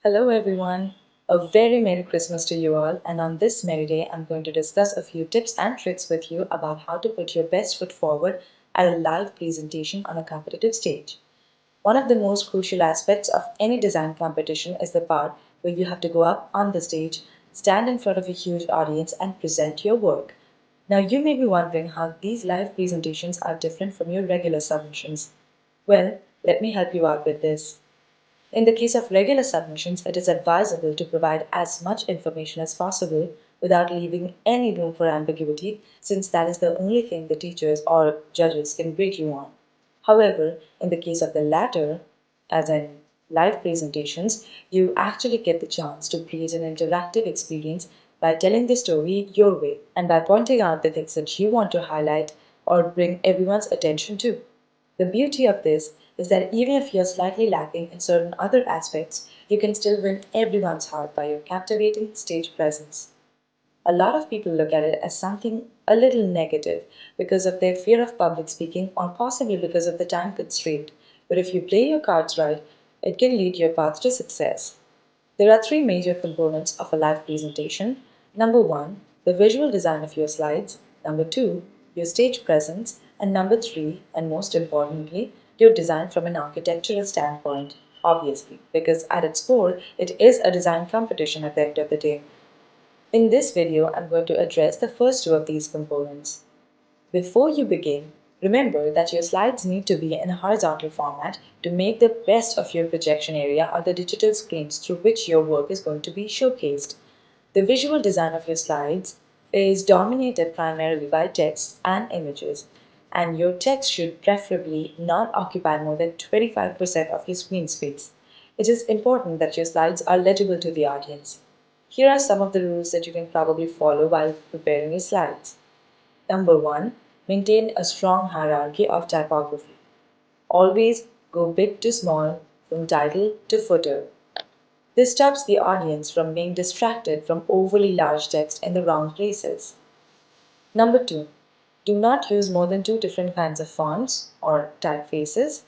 Hello, everyone. A very Merry Christmas to you all. And on this merry day, I'm going to discuss a few tips and tricks with you about how to put your best foot forward at a live presentation on a competitive stage. One of the most crucial aspects of any design competition is the part where you have to go up on the stage, stand in front of a huge audience, and present your work. Now, you may be wondering how these live presentations are different from your regular submissions. Well, let me help you out with this. In the case of regular submissions, it is advisable to provide as much information as possible without leaving any room for ambiguity, since that is the only thing the teachers or judges can grade you on. However, in the case of the latter, as in live presentations, you actually get the chance to create an interactive experience by telling the story your way and by pointing out the things that you want to highlight or bring everyone's attention to. The beauty of this is that even if you're slightly lacking in certain other aspects, you can still win everyone's heart by your captivating stage presence. A lot of people look at it as something a little negative because of their fear of public speaking or possibly because of the time constraint. But if you play your cards right, it can lead your path to success. There are three major components of a live presentation. Number one, the visual design of your slides. Number two, your stage presence. And number three, and most importantly, your design from an architectural standpoint. Obviously, because at its core, it is a design competition at the end of the day. In this video, I'm going to address the first two of these components. Before you begin, remember that your slides need to be in a horizontal format to make the best of your projection area or the digital screens through which your work is going to be showcased. The visual design of your slides is dominated primarily by text and images, and your text should preferably not occupy more than 25% of your screen space. It is important that your slides are legible to the audience. Here are some of the rules that you can probably follow while preparing your slides. Number one, maintain a strong hierarchy of typography. Always go big to small, from title to footer. This stops the audience from being distracted from overly large text in the wrong places. Number two, do not use more than two different kinds of fonts or typefaces.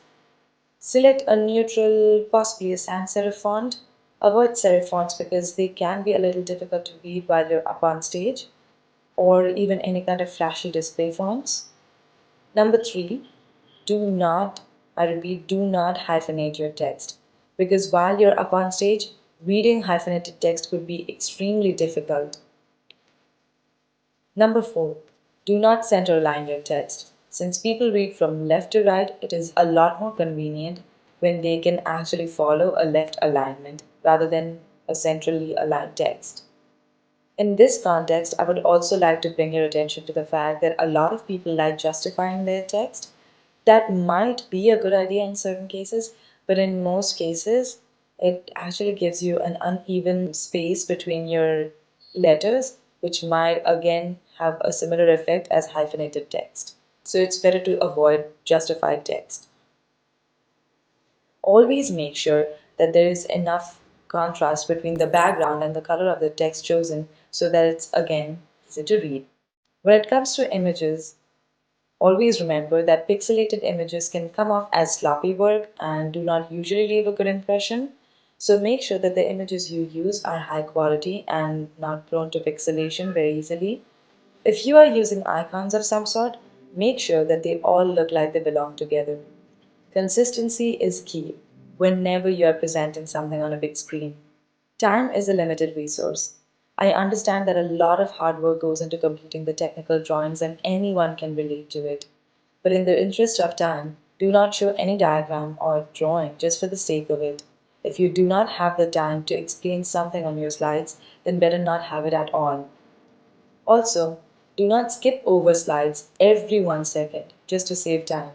Select a neutral, possibly a sans serif font. Avoid serif fonts because they can be a little difficult to read while you're up on stage, or even any kind of flashy display fonts. Number three, do not, I repeat, do not hyphenate your text because while you're up on stage, reading hyphenated text could be extremely difficult. Number four, do not center line your text. Since people read from left to right, it is a lot more convenient when they can actually follow a left alignment rather than a centrally aligned text. In this context, I would also like to bring your attention to the fact that a lot of people like justifying their text. That might be a good idea in certain cases, but in most cases, it actually gives you an uneven space between your letters, which might again have a similar effect as hyphenated text. So it's better to avoid justified text. Always make sure that there is enough contrast between the background and the color of the text chosen so that it's again easy to read. When it comes to images, always remember that pixelated images can come off as sloppy work and do not usually leave a good impression. So make sure that the images you use are high quality and not prone to pixelation very easily. If you are using icons of some sort, make sure that they all look like they belong together. Consistency is key whenever you are presenting something on a big screen. Time is a limited resource. I understand that a lot of hard work goes into completing the technical drawings and anyone can relate to it. But in the interest of time, do not show any diagram or drawing just for the sake of it. If you do not have the time to explain something on your slides, then better not have it at all. Also, do not skip over slides every 1 second just to save time.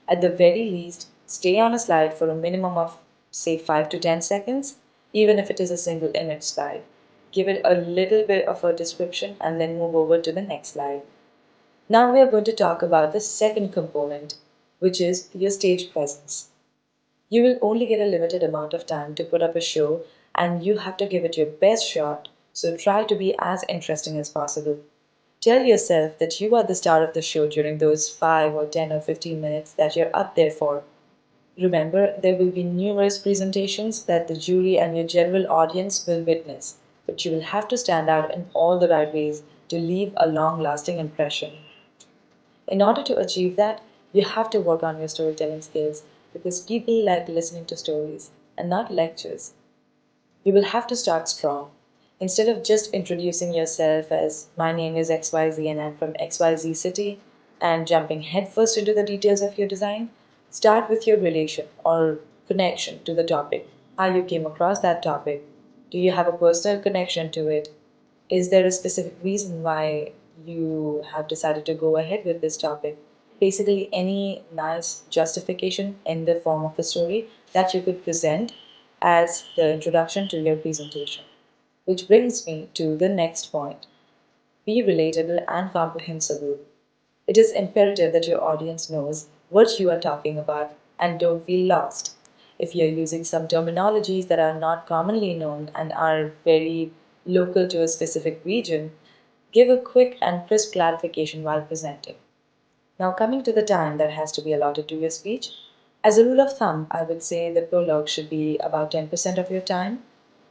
At the very least, stay on a slide for a minimum of, say, 5 to 10 seconds, even if it is a single image slide. Give it a little bit of a description and then move over to the next slide. Now we are going to talk about the second component, which is your stage presence. You will only get a limited amount of time to put up a show and you have to give it your best shot, so try to be as interesting as possible. Tell yourself that you are the star of the show during those 5 or 10 or 15 minutes that you're up there for. Remember, there will be numerous presentations that the jury and your general audience will witness, but you will have to stand out in all the right ways to leave a long lasting impression. In order to achieve that, you have to work on your storytelling skills because people like listening to stories and not lectures. You will have to start strong. Instead of just introducing yourself as my name is XYZ and I'm from XYZ city and jumping headfirst into the details of your design, start with your relation or connection to the topic, how you came across that topic. Do you have a personal connection to it? Is there a specific reason why you have decided to go ahead with this topic? Basically, any nice justification in the form of a story that you could present as the introduction to your presentation. Which brings me to the next point: be relatable and comprehensible. It is imperative that your audience knows what you are talking about and don't feel lost. If you're using some terminologies that are not commonly known and are very local to a specific region, give a quick and crisp clarification while presenting. Now, coming to the time that has to be allotted to your speech, as a rule of thumb, I would say the prologue should be about 10% of your time.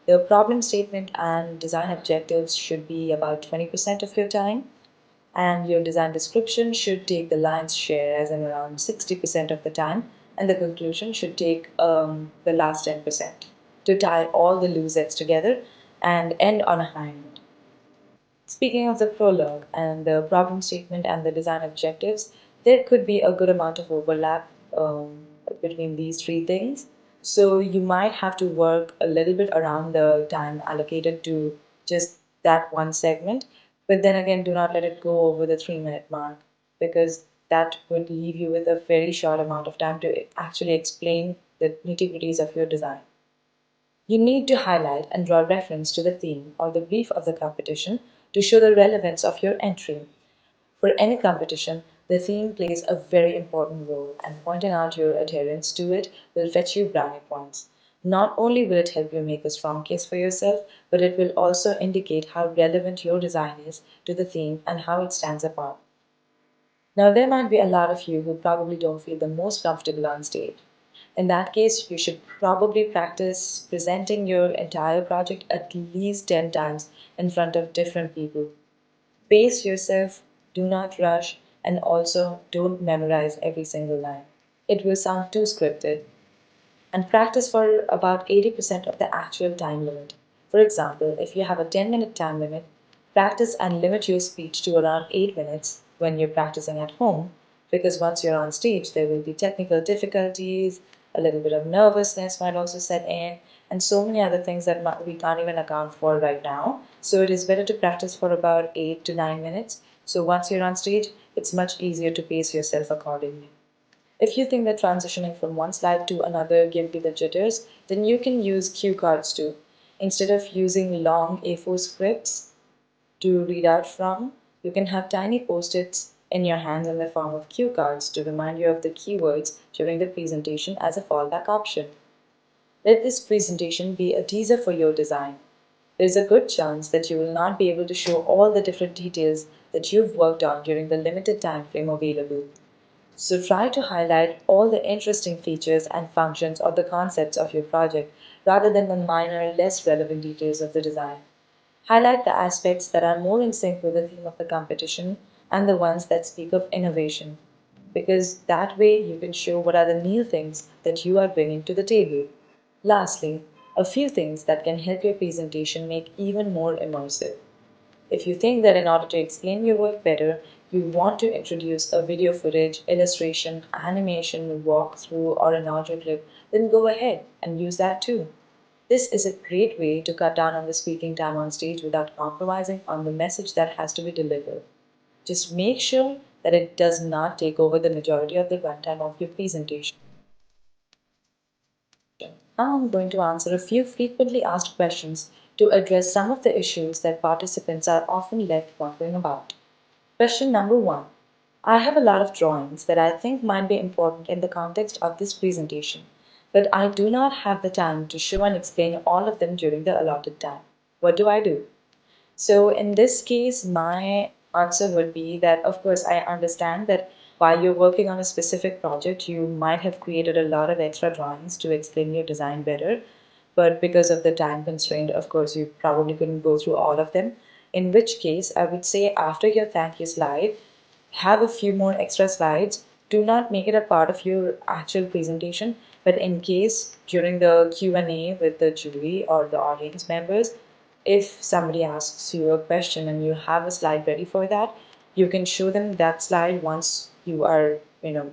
The problem statement and design objectives should be about 20% of your time, and your design description should take the lion's share, as in around 60% of the time, and the conclusion should take the last 10% to tie all the loose ends together and end on a high note. Speaking of the prologue and the problem statement and the design objectives, there could be a good amount of overlap between these three things. So you might have to work a little bit around the time allocated to just that one segment. But then again, do not let it go over the 3 minute mark because that would leave you with a very short amount of time to actually explain the nitty gritties of your design. You need to highlight and draw reference to the theme or the brief of the competition to show the relevance of your entry. For any competition, the theme plays a very important role, and pointing out your adherence to it will fetch you brownie points. Not only will it help you make a strong case for yourself, but it will also indicate how relevant your design is to the theme and how it stands apart. Now, there might be a lot of you who probably don't feel the most comfortable on stage. In that case, you should probably practice presenting your entire project at least 10 times in front of different people. Pace yourself, do not rush, and also don't memorize every single line. It will sound too scripted. And practice for about 80% of the actual time limit. For example, if you have a 10-minute time limit, practice and limit your speech to around 8 minutes when you're practicing at home, because once you're on stage, there will be technical difficulties, a little bit of nervousness might also set in, and so many other things that we can't even account for right now. So it is better to practice for about 8 to 9 minutes. So once you're on stage, it's much easier to pace yourself accordingly. If you think that transitioning from one slide to another gives you the jitters, then you can use cue cards too. Instead of using long A4 scripts to read out from, you can have tiny post-its in your hands in the form of cue cards to remind you of the keywords during the presentation as a fallback option. Let this presentation be a teaser for your design. There's a good chance that you will not be able to show all the different details that you've worked on during the limited time frame available. So try to highlight all the interesting features and functions or the concepts of your project rather than the minor, less relevant details of the design. Highlight the aspects that are more in sync with the theme of the competition and the ones that speak of innovation, because that way you can show what are the new things that you are bringing to the table. Lastly, a few things that can help your presentation make even more immersive. If you think that in order to explain your work better, you want to introduce a video footage, illustration, animation, walkthrough, or an audio clip, then go ahead and use that too. This is a great way to cut down on the speaking time on stage without compromising on the message that has to be delivered. Just make sure that it does not take over the majority of the runtime of your presentation. Now I'm going to answer a few frequently asked questions to address some of the issues that participants are often left wondering about. Question number one: I have a lot of drawings that I think might be important in the context of this presentation, but I do not have the time to show and explain all of them during the allotted time. What do I do? So, in this case, my answer would be that, of course, I understand that while you're working on a specific project, you might have created a lot of extra drawings to explain your design better. But because of the time constraint, of course, you probably couldn't go through all of them. In which case, I would say after your thank you slide, have a few more extra slides. Do not make it a part of your actual presentation, but in case during the Q&A with the jury or the audience members, if somebody asks you a question and you have a slide ready for that, you can show them that slide once you are,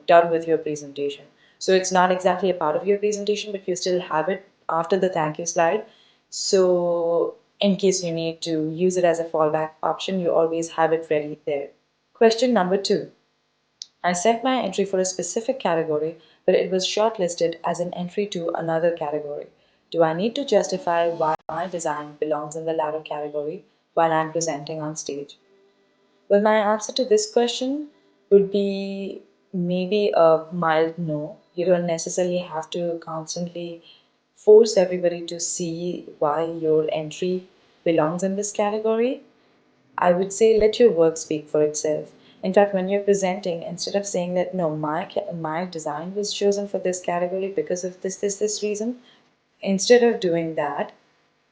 done with your presentation. So it's not exactly a part of your presentation, but you still have it after the thank you slide. So in case you need to use it as a fallback option, you always have it ready there. Question number two. I set my entry for a specific category, but it was shortlisted as an entry to another category. Do I need to justify why my design belongs in the latter category while I'm presenting on stage? Well, my answer to this question would be maybe a mild no. You don't necessarily have to constantly force everybody to see why your entry belongs in this category. I would say let your work speak for itself. In fact, when you're presenting, instead of saying that no, my design was chosen for this category because of this reason, instead of doing that,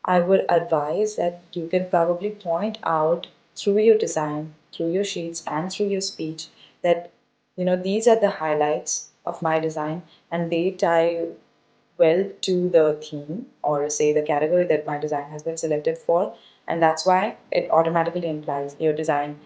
I would advise that you can probably point out through your design, through your sheets, and through your speech that these are the highlights of my design, and they tie well to the theme or say the category that my design has been selected for, and that's why it automatically implies your design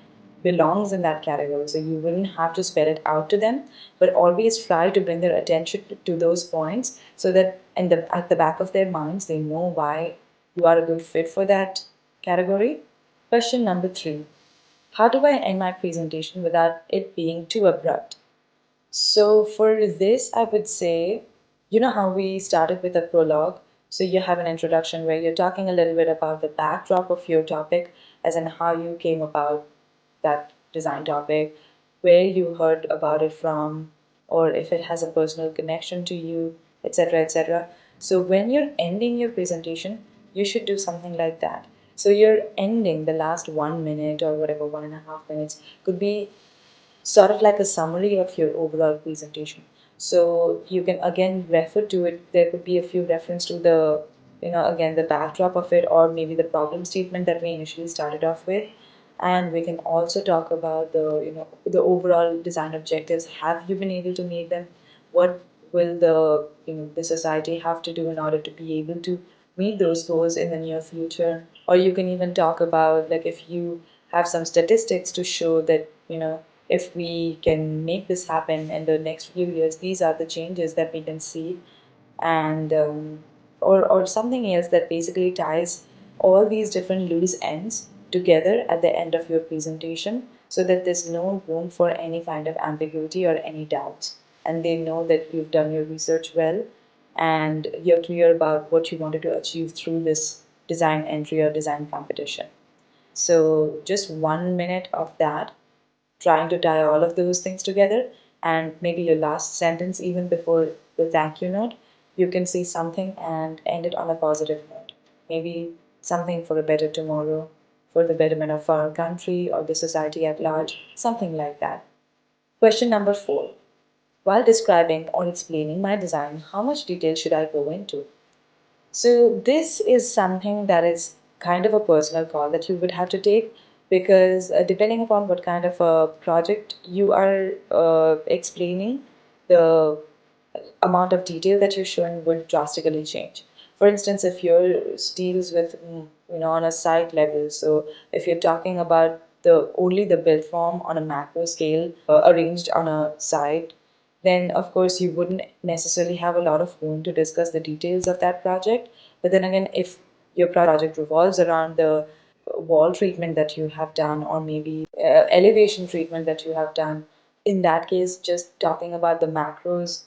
belongs in that category. So you wouldn't have to spell it out to them, but always try to bring their attention to those points so that at the back of their minds they know why you are a good fit for that category. Question number three. How do I end my presentation without it being too abrupt? So for this, I would say, you know how we started with a prologue? So you have an introduction where you're talking a little bit about the backdrop of your topic, as in how you came about that design topic, where you heard about it from, or if it has a personal connection to you, etc., etc. So when you're ending your presentation, you should do something like that. So you're ending the last 1 minute or whatever, 1.5 minutes could be sort of like a summary of your overall presentation. So you can again refer to it. There could be a few reference to the, again, the backdrop of it, or maybe the problem statement that we initially started off with. And we can also talk about the overall design objectives. Have you been able to meet them? What will the society have to do in order to be able to meet those goals in the near future? Or you can even talk about, like, if you have some statistics to show that if we can make this happen in the next few years, these are the changes that we can see. And or something else that basically ties all these different loose ends together at the end of your presentation, so that there's no room for any kind of ambiguity or any doubts, and they know that you've done your research well and you're clear about what you wanted to achieve through this design entry or design competition. So just 1 minute of that, trying to tie all of those things together, and maybe your last sentence, even before the thank you note, you can say something and end it on a positive note. Maybe something for a better tomorrow, for the betterment of our country or the society at large, something like that. Question number four. While describing or explaining my design, how much detail should I go into? So this is something that is kind of a personal call that you would have to take, because depending upon what kind of a project you are explaining, the amount of detail that you're showing would drastically change. For instance, if yours deals with, on a site level, so if you're talking about the only the build form on a macro scale arranged on a site, then of course you wouldn't necessarily have a lot of room to discuss the details of that project. But then again, if your project revolves around the wall treatment that you have done, or maybe elevation treatment that you have done, in that case, just talking about the macros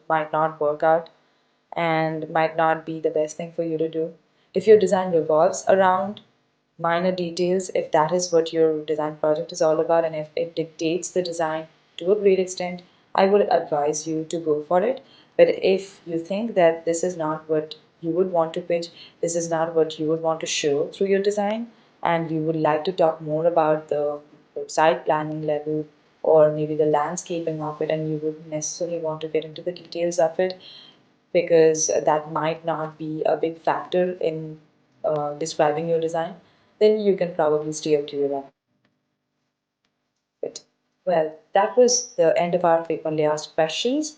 might not work out and might not be the best thing for you to do. If your design revolves around minor details, if that is what your design project is all about, and if it dictates the design to a great extent, I would advise you to go for it. But if you think that this is not what you would want to pitch, this is not what you would want to show through your design, and you would like to talk more about the site planning level or maybe the landscaping of it, and you wouldn't necessarily want to get into the details of it because that might not be a big factor in describing your design, then you can probably steer clear of it. Well, that was the end of our frequently asked questions.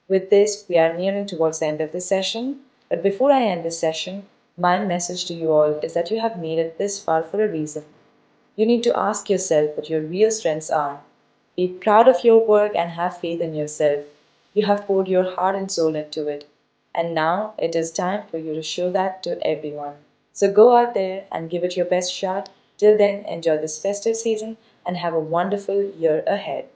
With this, we are nearing towards the end of this session. But before I end this session, my message to you all is that you have made it this far for a reason. You need to ask yourself what your real strengths are. Be proud of your work and have faith in yourself. You have poured your heart and soul into it. And now it is time for you to show that to everyone. So go out there and give it your best shot. Till then, enjoy this festive season and have a wonderful year ahead.